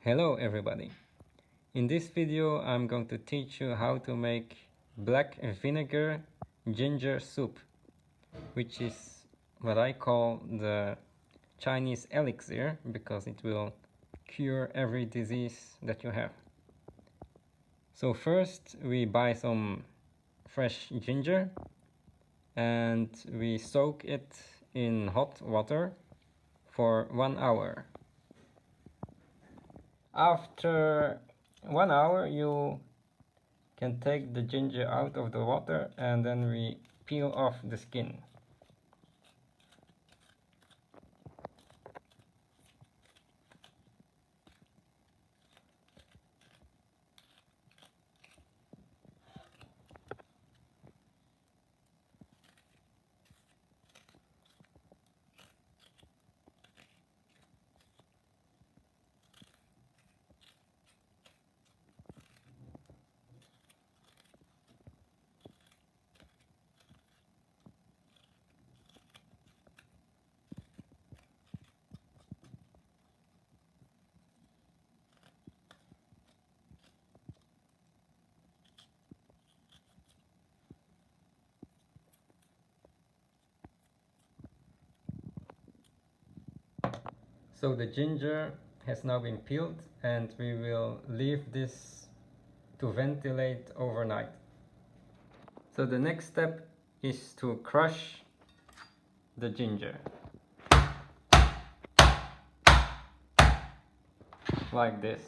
Hello everybody. In this video I'm going to teach you how to make black vinegar ginger soup, which is what I call the Chinese elixir because it will cure every disease that you have. So first we buy some fresh ginger and we soak it in hot water for 1 hour. After 1 hour you can take the ginger out of the water and then we peel off the skin. So the ginger has now been peeled and we will leave this to ventilate overnight. So the next step is to crush the ginger. Like this.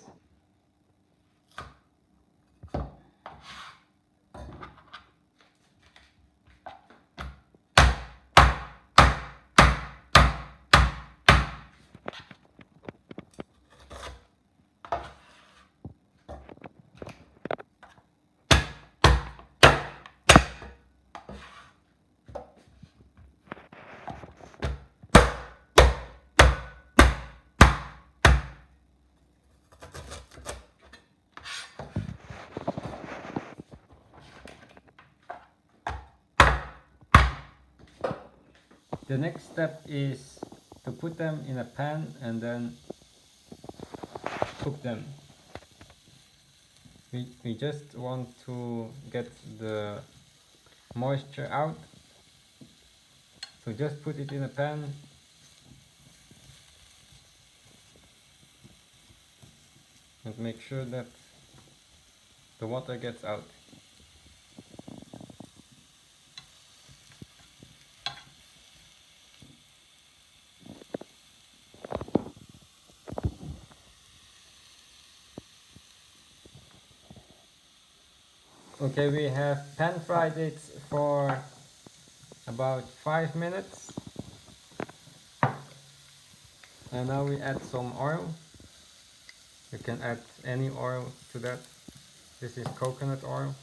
The next step is to put them in a pan and then cook them. We just want to get the moisture out. So just put it in a pan and make sure that the water gets out. Okay, we have pan fried it for about 5 minutes. And now we add some oil. You can add any oil to that. This is coconut oil.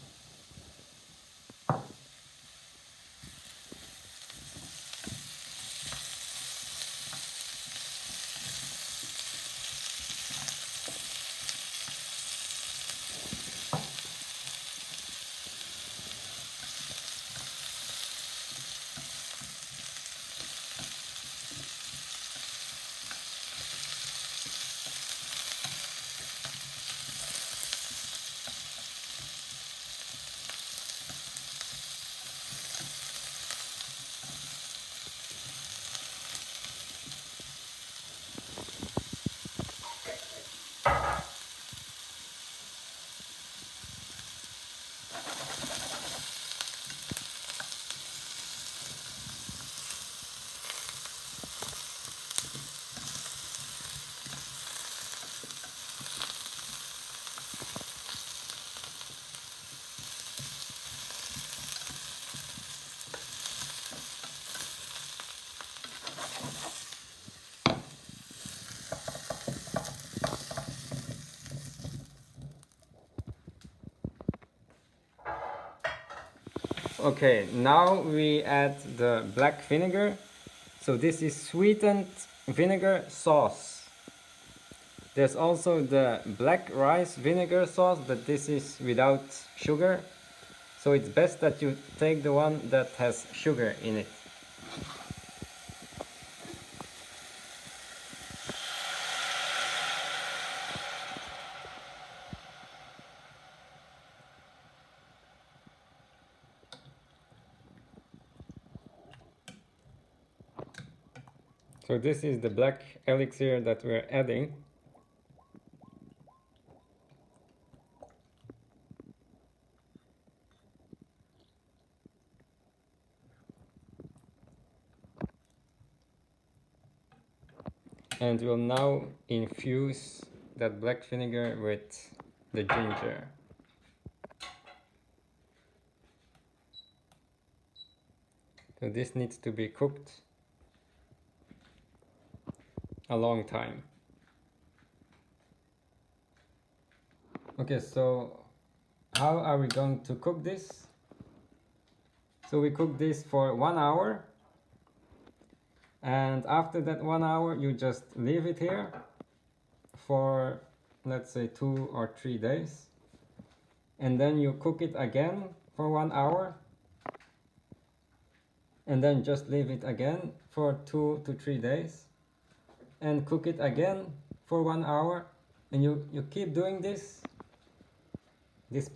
Okay, now we add the black vinegar. So this is sweetened vinegar sauce. There's also the black rice vinegar sauce, but this is without sugar. So it's best that you take the one that has sugar in it. So this is the black elixir that we're adding. And we'll now infuse that black vinegar with the ginger. So this needs to be cooked a long time. Okay, so how are we going to cook this? So we cook this for 1 hour, and after that 1 hour you just leave it here for, let's say, 2 or 3 days, and then you cook it again for 1 hour, and then just leave it again for 2 to 3 days, and cook it again for 1 hour, and you keep doing this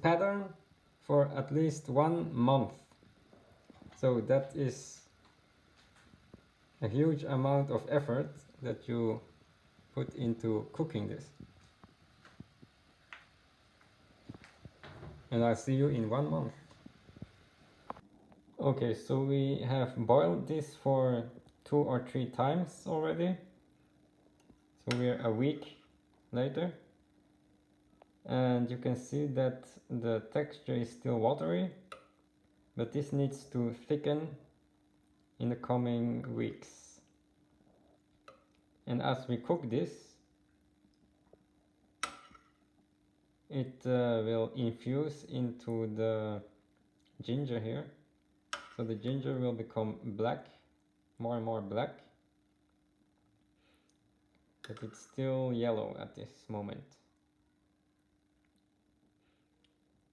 pattern for at least 1 month. So that is a huge amount of effort that you put into cooking this. And I'll see you in 1 month. Okay, so we have boiled this for 2 or 3 times already. So we're a week later. And you can see that the texture is still watery, but this needs to thicken in the coming weeks. And as we cook this, it will infuse into the ginger here. So the ginger will become black, more and more black, but it's still yellow at this moment.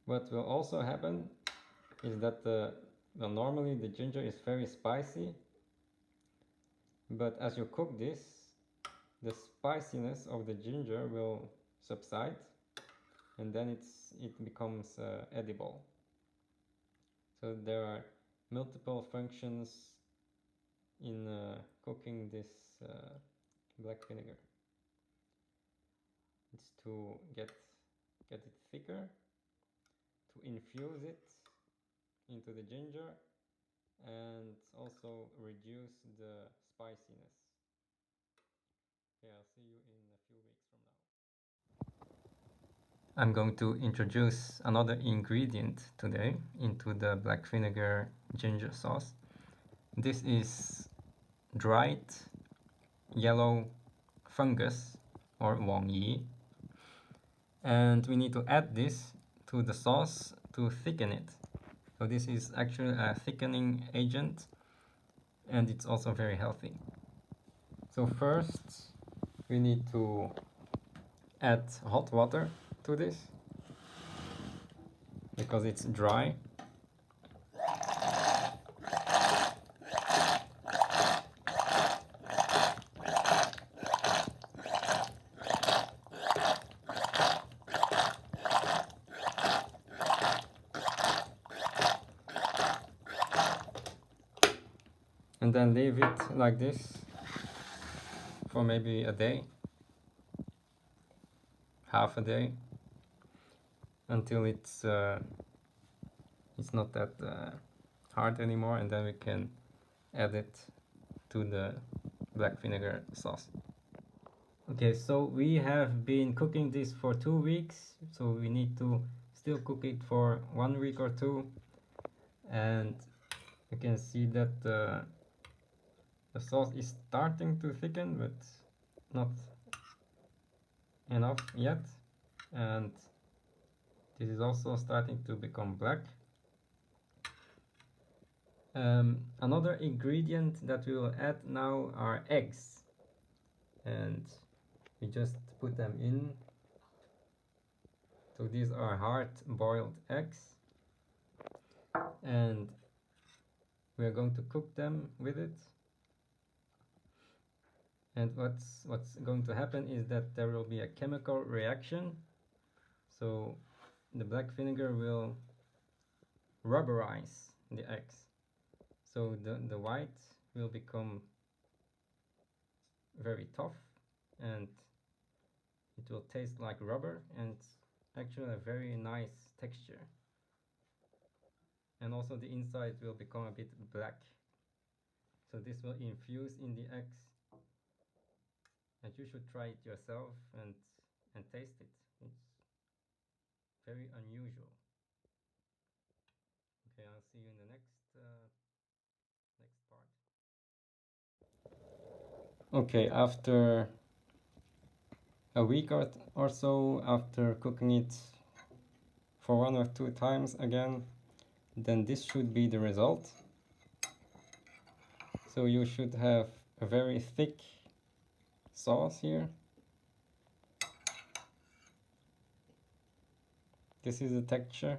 What will also happen is that well, normally the ginger is very spicy, but as you cook this, the spiciness of the ginger will subside, and then it becomes edible. So there are multiple functions in cooking this black vinegar. It's to get it thicker, to infuse it into the ginger, and also reduce the spiciness. Okay, I'll see you in a few weeks from now. I'm going to introduce another ingredient today into the black vinegar ginger sauce. This is dried yellow fungus or wong yi, and we need to add this to the sauce to thicken it. So this is actually a thickening agent, and it's also very healthy. So first we need to add hot water to this because it's dry. And then leave it like this for maybe a day, half a day, until it's not that hard anymore, and then we can add it to the black vinegar sauce. Okay, so we have been cooking this for 2 weeks, so we need to still cook it for 1 week or 2, and you can see that the sauce is starting to thicken, but not enough yet, and this is also starting to become black. Another ingredient that we will add now are eggs, and we just put them in. So these are hard-boiled eggs, and we are going to cook them with it. And what's going to happen is that there will be a chemical reaction. So the black vinegar will rubberize the eggs. So the white will become very tough, and it will taste like rubber, and actually a very nice texture. And also the inside will become a bit black. So this will infuse in the eggs, and you should try it yourself and taste it. It's very unusual. Okay, I'll see you in the next part. Okay, after a week or so, after cooking it for 1 or 2 times again, then this should be the result. So you should have a very thick sauce here. This is the texture,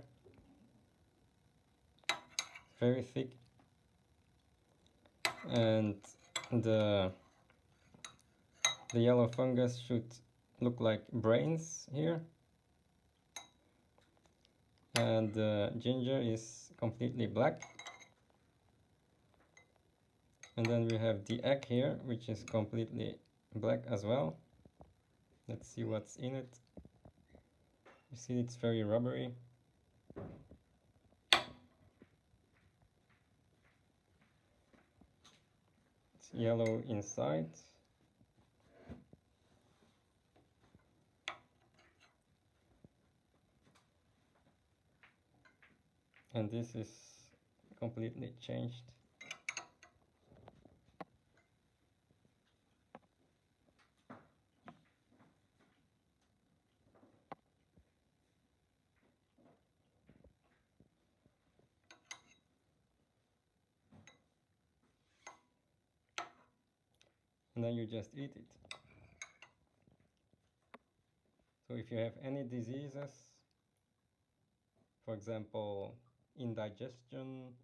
very thick, and the yellow fungus should look like brains here, and the ginger is completely black. And then we have the egg here, which is completely black as well. Let's see what's in it. You see it's very rubbery. It's yellow inside. And this is completely changed. And then you just eat it. So if you have any diseases, for example, indigestion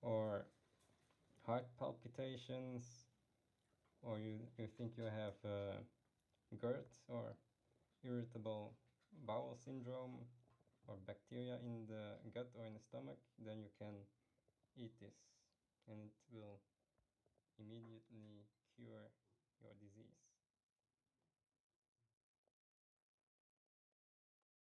or heart palpitations, or you think you have GERD or irritable bowel syndrome or bacteria in the gut or in the stomach, then you can eat this and it will immediately cure your disease.